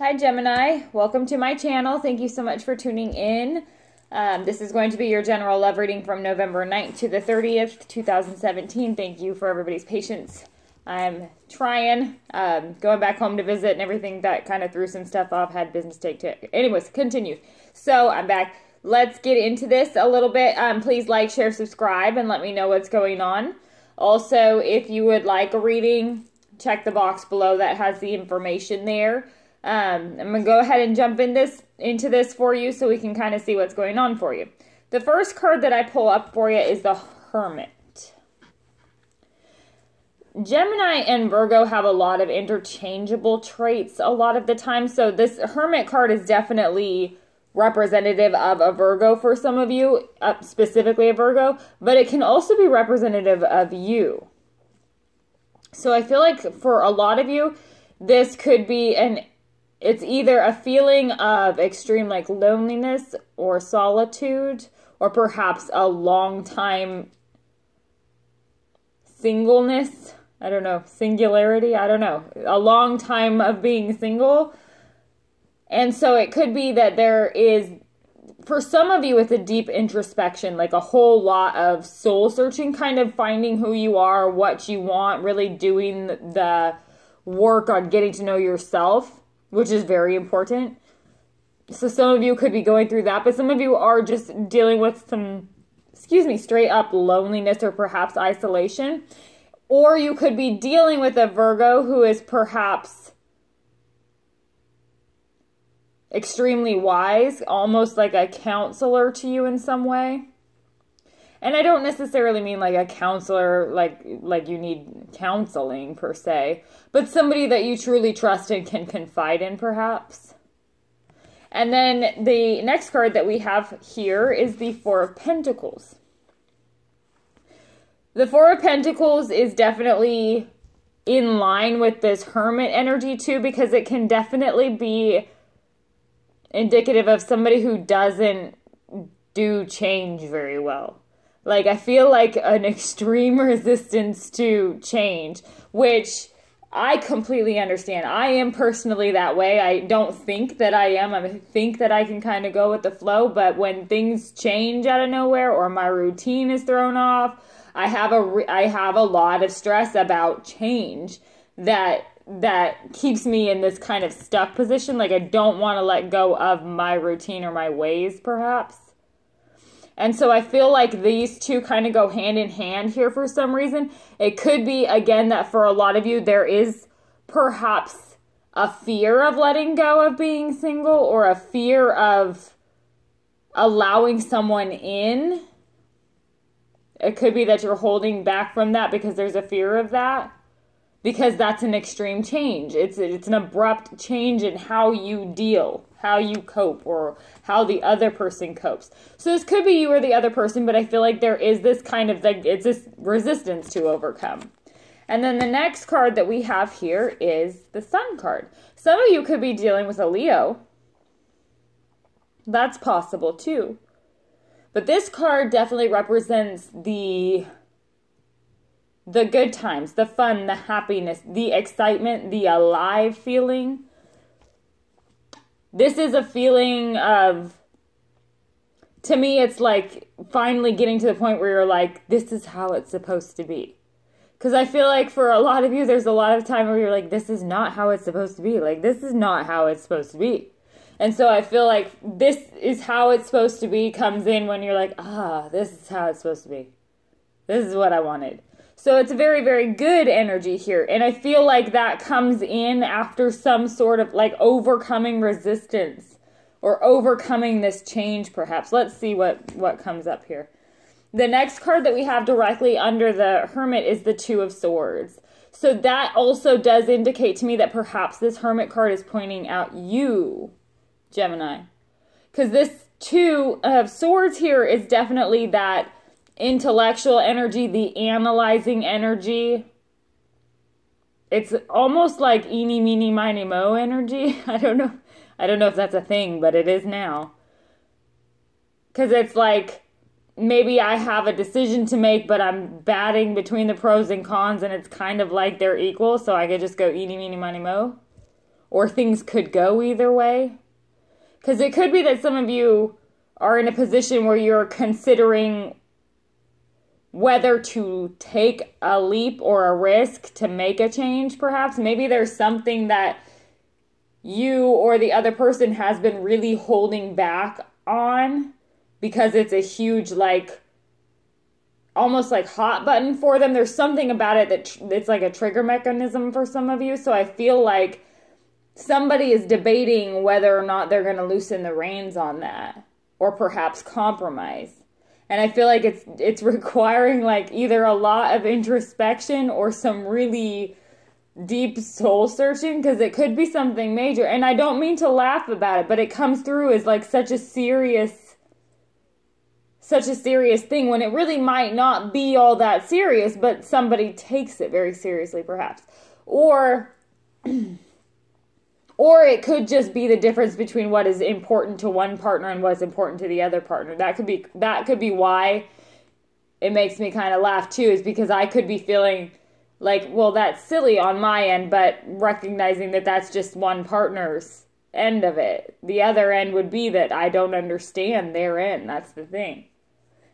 Hi Gemini, welcome to my channel. Thank you so much for tuning in. This is going to be your general love reading from November 9th to the 30th, 2017. Thank you for everybody's patience. I'm trying, going back home to visit and everything that kind of threw some stuff off, had business take to it. Anyways, continue. So I'm back. Let's get into this a little bit. Please like, share, subscribe, and let me know what's going on. Also, if you would like a reading, check the box below that has the information there. I'm going to go ahead and jump into this for you so we can kind of see what's going on for you. The first card that I pull up for you is the Hermit. Gemini and Virgo have a lot of interchangeable traits a lot of the time. So this Hermit card is definitely representative of a Virgo for some of you, specifically a Virgo, but it can also be representative of you. So I feel like for a lot of you, this could be it's either a feeling of extreme like loneliness or solitude, or perhaps a long time singleness. I don't know, singularity, I don't know. A long time of being single. And so it could be that there is, for some of you, it's a deep introspection, like a whole lot of soul searching, kind of finding who you are, what you want, really doing the work on getting to know yourself, which is very important. So some of you could be going through that, but some of you are just dealing with some, straight up loneliness or perhaps isolation. Or you could be dealing with a Virgo who is perhaps extremely wise, almost like a counselor to you in some way. And I don't necessarily mean like a counselor, like you need counseling per se, but somebody that you truly trust and can confide in perhaps. And then the next card that we have here is the Four of Pentacles. The Four of Pentacles is definitely in line with this Hermit energy too, because it can definitely be indicative of somebody who doesn't do change very well. Like, I feel like an extreme resistance to change, which I completely understand. I am personally that way. I don't think that I am. I think that I can kind of go with the flow, but when things change out of nowhere or my routine is thrown off, I have a lot of stress about change that keeps me in this kind of stuck position. Like, I don't want to let go of my routine or my ways, perhaps. And so I feel like these two kind of go hand in hand here for some reason. It could be, again, that for a lot of you, there is perhaps a fear of letting go of being single, or a fear of allowing someone in. It could be that you're holding back from that because there's a fear of that. Because that's an extreme change. It's an abrupt change in how you deal, how you cope, or how the other person copes. So this could be you or the other person, but I feel like there is this kind of, it's this resistance to overcome. And then the next card that we have here is the Sun card. Some of you could be dealing with a Leo. That's possible too. But this card definitely represents the good times, the fun, the happiness, the excitement, the alive feeling. This is a feeling of, to me, it's like finally getting to the point where you're like, this is how it's supposed to be. Because I feel like for a lot of you, there's a lot of time where you're like, this is not how it's supposed to be. Like, this is not how it's supposed to be. And so I feel like this is how it's supposed to be comes in when you're like, this is how it's supposed to be. This is what I wanted. So it's a very, very good energy here. And I feel like that comes in after some sort of like overcoming resistance or overcoming this change perhaps. Let's see what comes up here. The next card that we have directly under the Hermit is the Two of Swords. So that also does indicate to me that perhaps this Hermit card is pointing out you, Gemini. Because this Two of Swords here is definitely that intellectual energy, the analyzing energy. It's almost like eeny, meeny, miny, mo energy. I don't know if that's a thing, but it is now. Because it's like, maybe I have a decision to make, but I'm batting between the pros and cons, and it's kind of like they're equal, so I could just go eeny, meeny, miny, mo. or things could go either way. Because it could be that some of you are in a position where you're considering whether to take a leap or a risk to make a change, perhaps. Maybe there's something that you or the other person has been really holding back on because it's a huge, like, almost like hot button for them. There's something about it that it's like a trigger mechanism for some of you. So I feel like somebody is debating whether or not they're going to loosen the reins on that or perhaps compromise. And I feel like it's requiring like either a lot of introspection or some really deep soul searching, because it could be something major. And I don't mean to laugh about it, but it comes through as like such a serious thing when it really might not be all that serious, but somebody takes it very seriously perhaps. Or it could just be the difference between what is important to one partner and what's important to the other partner. That could be why it makes me kind of laugh too, is because I could be feeling like, well, that's silly on my end, but recognizing that that's just one partner's end of it. The other end would be that I don't understand their end. That's the thing.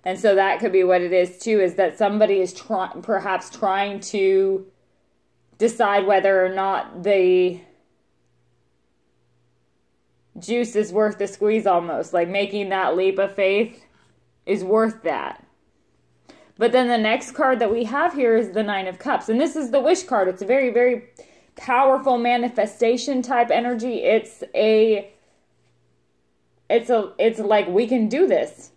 And so that could be what it is too, is that somebody is perhaps trying to decide whether or not the juice is worth the squeeze, almost like making that leap of faith is worth that. But then the next card that we have here is the Nine of Cups, and this is the wish card. It's a very, very powerful manifestation type energy. It's like we can do this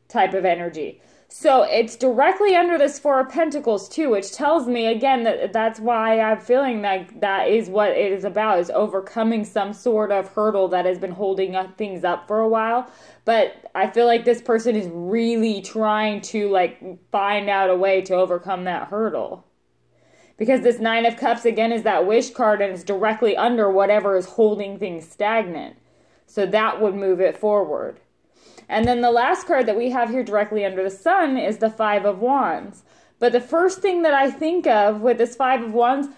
type of energy. So it's directly under this Four of Pentacles too, which tells me again that that's why I'm feeling like that is what it is about, is overcoming some sort of hurdle that has been holding things up for a while. But I feel like this person is really trying to like find out a way to overcome that hurdle. Because this Nine of Cups again is that wish card, and it's directly under whatever is holding things stagnant. So that would move it forward. And then the last card that we have here directly under the sun is the Five of Wands. But the first thing that I think of with this Five of Wands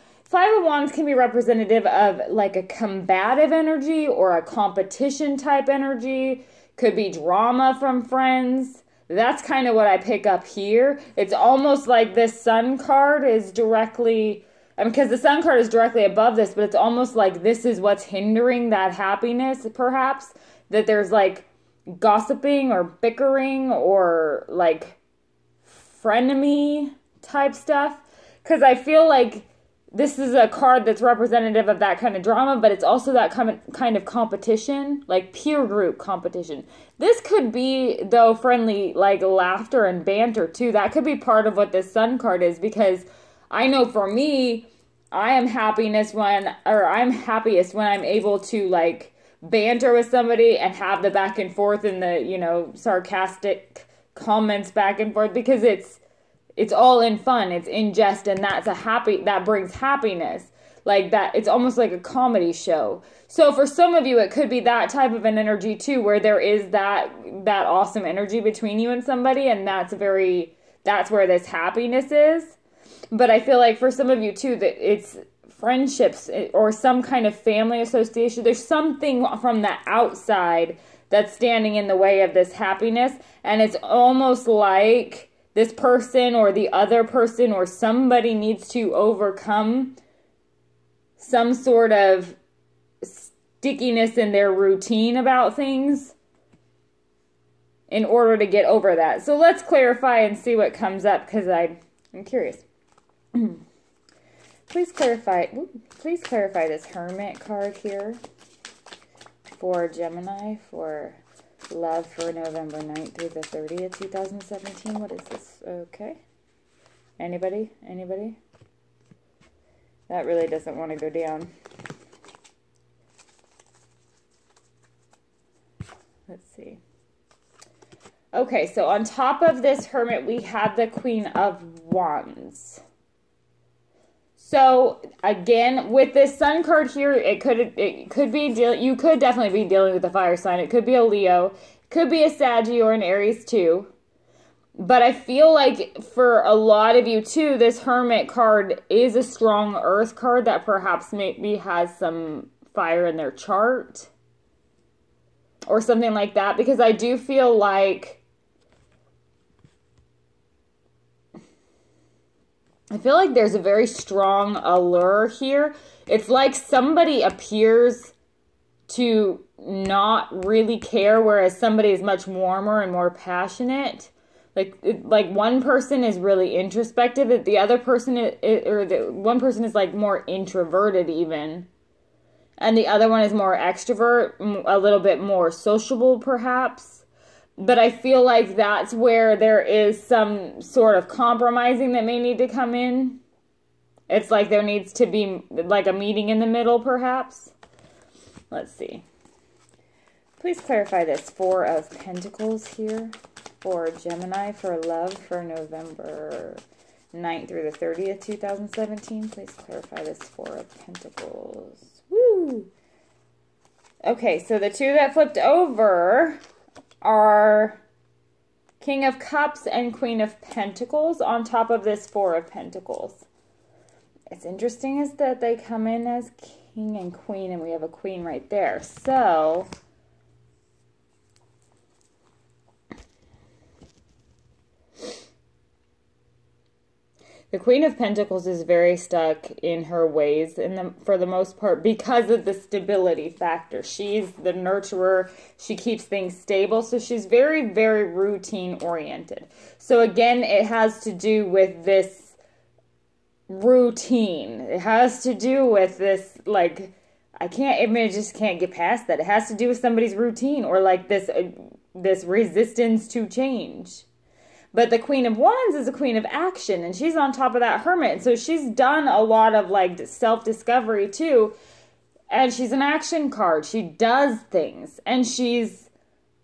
can be representative of like a combative energy or a competition type energy. Could be drama from friends. That's kind of what I pick up here. It's almost like this Sun card is directly, because the Sun card is directly above this, but it's almost like this is what's hindering that happiness, perhaps. That there's like gossiping or bickering or like frenemy type stuff, because I feel like this is a card that's representative of that kind of drama, but it's also that kind of competition, like peer group competition. This could be, though, friendly, like laughter and banter too. That could be part of what this Sun card is, because I know for me, I'm happiest when I'm able to like banter with somebody and have the back and forth and the, sarcastic comments back and forth, because it's all in fun, it's in jest, and that brings happiness. Like that, it's almost like a comedy show. So for some of you, it could be that type of an energy too, where there is that awesome energy between you and somebody, and that's where this happiness is. But I feel like for some of you too, that it's friendships or some kind of family association. There's something from the outside that's standing in the way of this happiness, and it's almost like this person or the other person or somebody needs to overcome some sort of stickiness in their routine about things in order to get over that. So let's clarify and see what comes up, because I'm curious. Please clarify this Hermit card here for Gemini for love for November 9th through the 30th, 2017. What is this? Okay. Anybody? That really doesn't want to go down. Let's see. Okay, so on top of this Hermit, we have the Queen of Wands. So again, with this Sun card here, you could definitely be dealing with a fire sign. It could be a Leo, it could be a Saggy or an Aries too. But I feel like for a lot of you too, this Hermit card is a strong Earth card that perhaps maybe has some fire in their chart or something like that, because I do feel like there's a very strong allure here. It's like somebody appears to not really care, whereas somebody is much warmer and more passionate. Like one person is really introspective, the other person one person is like more introverted even, and the other one is more extrovert, a little bit more sociable perhaps. But I feel like that's where there is some sort of compromising that may need to come in. It's like there needs to be like a meeting in the middle, perhaps. Let's see. Please clarify this 4 of Pentacles here for Gemini for love for November 9th through the 30th, 2017. Please clarify this 4 of Pentacles. Woo! Okay, so the two that flipped over are King of Cups and Queen of Pentacles on top of this 4 of Pentacles. It's interesting is that they come in as King and Queen, and we have a Queen right there. So the Queen of Pentacles is very stuck in her ways for the most part because of the stability factor. She's the nurturer. She keeps things stable. So she's very, very routine oriented. So again, it has to do with this routine. It has to do with this, like, I just can't get past that. It has to do with somebody's routine or like this resistance to change. But the Queen of Wands is a queen of action, and she's on top of that Hermit. So she's done a lot of like self-discovery too. And she's an action card. She does things, and she's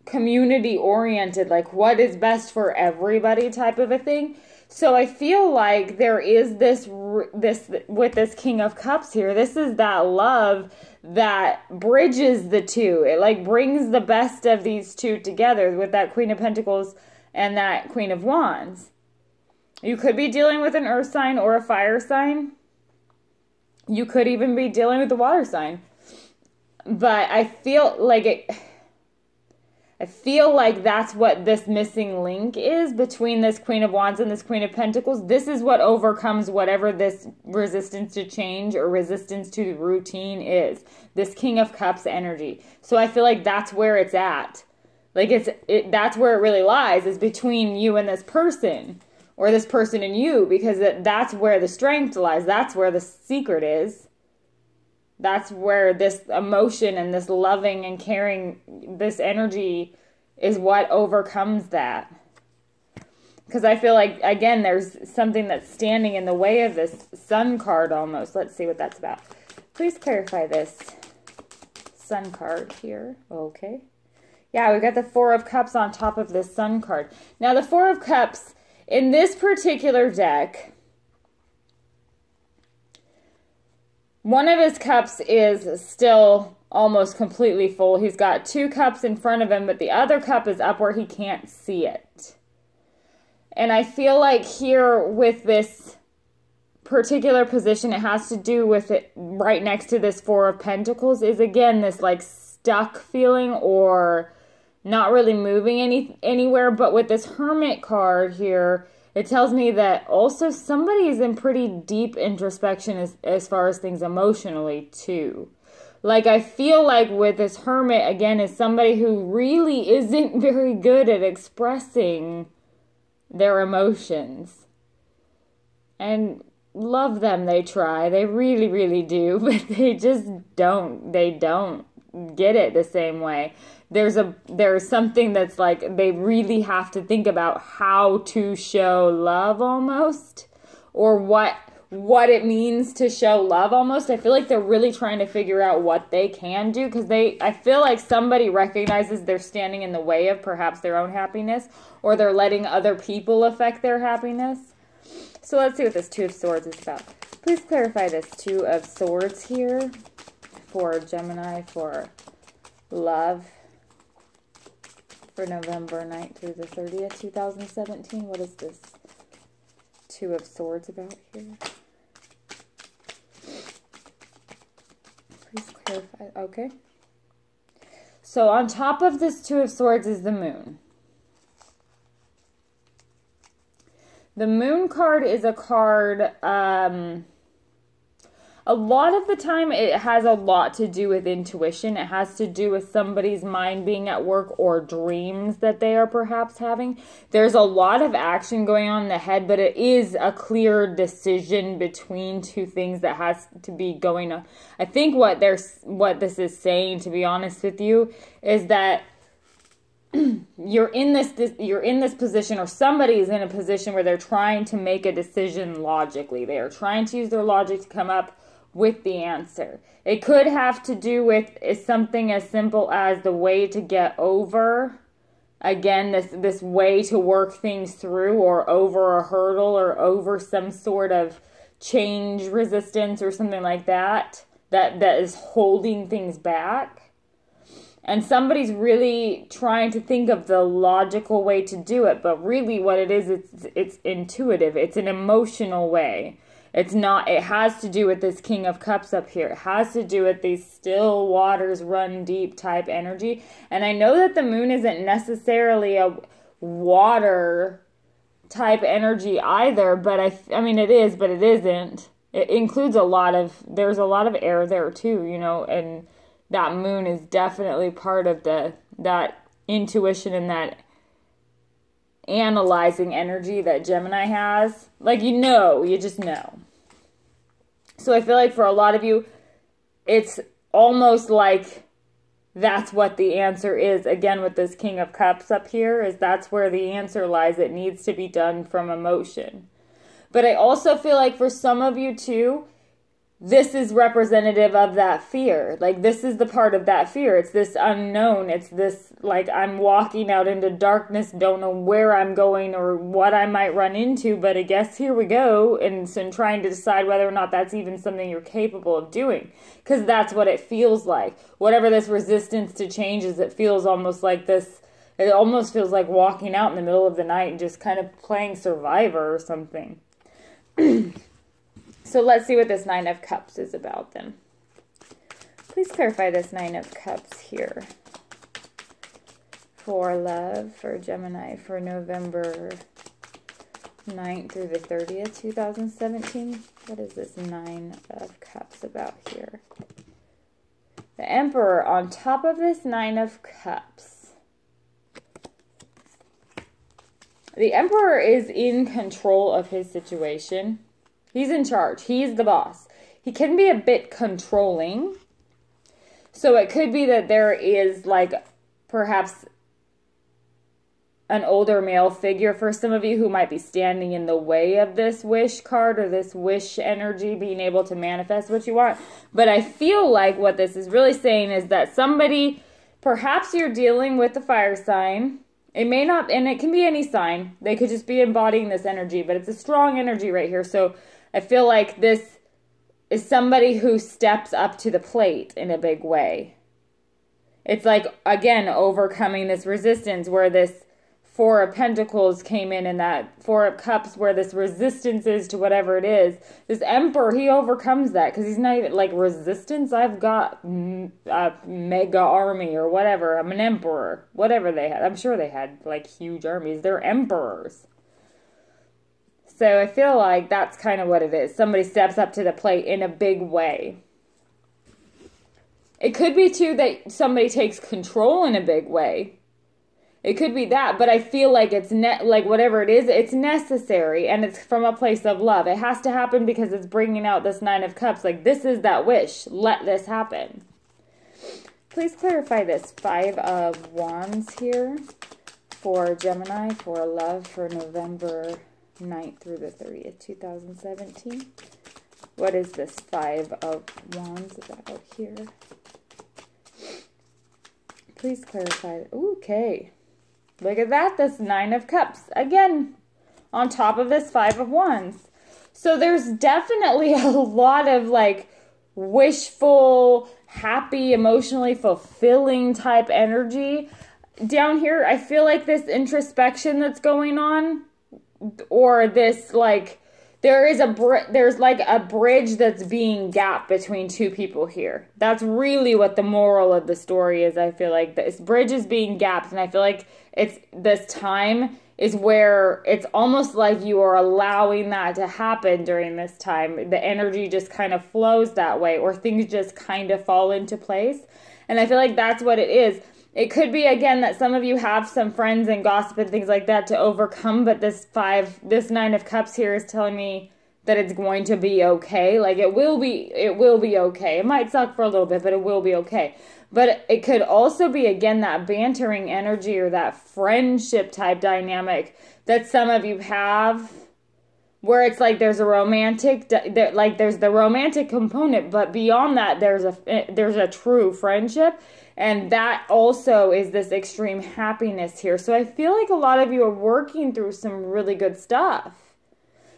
community oriented, like what is best for everybody type of a thing. So I feel like there is this with this King of Cups here. This is that love that bridges the two. It like brings the best of these two together with that Queen of Pentacles and that Queen of Wands. You could be dealing with an earth sign or a fire sign. You could even be dealing with the water sign. But I feel like that's what this missing link is between this Queen of Wands and this Queen of Pentacles. This is what overcomes whatever this resistance to change or resistance to routine is. This King of Cups energy. So I feel like that's where it's at. Like that's where it really lies, is between you and this person, or this person and you, because that's where the strength lies. That's where the secret is. That's where this emotion and this loving and caring, this energy is what overcomes that. Because I feel like, again, there's something that's standing in the way of this Sun card almost. Let's see what that's about. Please clarify this Sun card here. Okay. Yeah, we got the 4 of Cups on top of this Sun card. Now, the 4 of Cups, in this particular deck, one of his cups is still almost completely full. He's got 2 cups in front of him, but the other cup is up where he can't see it. And I feel like here with this particular position, it has to do with it right next to this 4 of Pentacles, is again this like stuck feeling or not really moving anywhere. But with this Hermit card here, it tells me that also somebody is in pretty deep introspection as far as things emotionally too. Like I feel like with this Hermit, again, is somebody who really isn't very good at expressing their emotions. And love them, they try. They really, really do. But they just don't. They don't get it the same way. There's something that's like they really have to think about how to show love almost, or what it means to show love almost. I feel like they're really trying to figure out what they can do, because I feel like somebody recognizes they're standing in the way of perhaps their own happiness, or they're letting other people affect their happiness. So let's see what this 2 of Swords is about. Please clarify this 2 of Swords here for Gemini for love for November 9th through the 30th, 2017. What is this Two of Swords about here? Please clarify. Okay. So on top of this Two of Swords is the Moon. The Moon card is a card, a lot of the time it has a lot to do with intuition. It has to do with somebody's mind being at work or dreams that they are perhaps having. There's a lot of action going on in the head, but it is a clear decision between two things that has to be going on. I think what this is saying, to be honest with you, is that you're in this position, or somebody is in a position where they're trying to make a decision logically. They are trying to use their logic to come up with the answer. It could have to do with something as simple as the way to get over, again, this way to work things through, or over a hurdle, or over some sort of change resistance or something like that is holding things back. And somebody's really trying to think of the logical way to do it, but really what it is, it's intuitive. It's an emotional way. It's not, it has to do with this King of Cups up here. It has to do with these still waters run deep type energy. And I know that the Moon isn't necessarily a water type energy either, but I mean it is, but it isn't. It includes there's a lot of air there too, you know, and that Moon is definitely part of that intuition and that analyzing energy that Gemini has. Like, you just know. So I feel like for a lot of you, it's almost like that's what the answer is. Again, with this King of Cups up here, is that's where the answer lies. It needs to be done from emotion. But I also feel like for some of you too, this is representative of that fear. Like, this is the part of that fear. It's this unknown. It's this, like, I'm walking out into darkness, don't know where I'm going or what I might run into, but I guess here we go. And so trying to decide whether or not that's even something you're capable of doing. Because that's what it feels like. Whatever this resistance to change is, it feels almost like this. It almost feels like walking out in the middle of the night and just kind of playing Survivor or something. So let's see what this Nine of Cups is about then. Please clarify this Nine of Cups here. For love, for Gemini, for November 9th through the 30th, 2017. What is this Nine of Cups about here? The Emperor on top of this Nine of Cups. The Emperor is in control of his situation. He's in charge. He's the boss. He can be a bit controlling. So it could be that there is, like, perhaps an older male figure for some of you who might be standing in the way of this wish card or this wish energy being able to manifest what you want. But I feel like what this is really saying is that somebody, perhaps you're dealing with the fire sign. It may not, and it can be any sign. They could just be embodying this energy, but it's a strong energy right here. So I feel like this is somebody who steps up to the plate in a big way. It's like, again, overcoming this resistance where this Four of Pentacles came in, and that Four of Cups where this resistance is to whatever it is. This Emperor, he overcomes that because he's not even like resistance. I've got a mega army or whatever. I'm an emperor. Whatever they had. I'm sure they had like huge armies. They're emperors. So I feel like that's kind of what it is. Somebody steps up to the plate in a big way. It could be, too, that somebody takes control in a big way. It could be that, but I feel like it's like whatever it is, it's necessary, and it's from a place of love. It has to happen because it's bringing out this Nine of Cups. Like, this is that wish. Let this happen. Please clarify this Five of Wands here for Gemini, for love, for November 9th through the 30th, 2017. What is this Five of Wands about here? Please clarify. Okay. Look at that. This Nine of Cups. Again, on top of this Five of Wands. So there's definitely a lot of like wishful, happy, emotionally fulfilling type energy. down here, I feel like this introspection that's going on, or this, like, there's like a bridge that's being gapped between two people here. That's really what the moral of the story is. I feel like this bridge is being gapped, and I feel like it's this time is where it's almost like you are allowing that to happen during this time. The energy just kind of flows that way, or things just kind of fall into place. And I feel like that's what it is. It could be, again, that some of you have some friends and gossip and things like that to overcome, but this 9 of Cups here is telling me that it's going to be okay. Like, it will be okay. It might suck for a little bit, but it will be okay. But it could also be, again, that bantering energy or that friendship type dynamic that some of you have, where it's like there's a romantic, there's the romantic component, but beyond that, there's a true friendship. And that also is this extreme happiness here. So I feel like a lot of you are working through some really good stuff.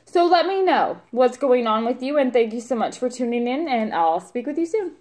So let me know what's going on with you, and thank you so much for tuning in, and I'll speak with you soon.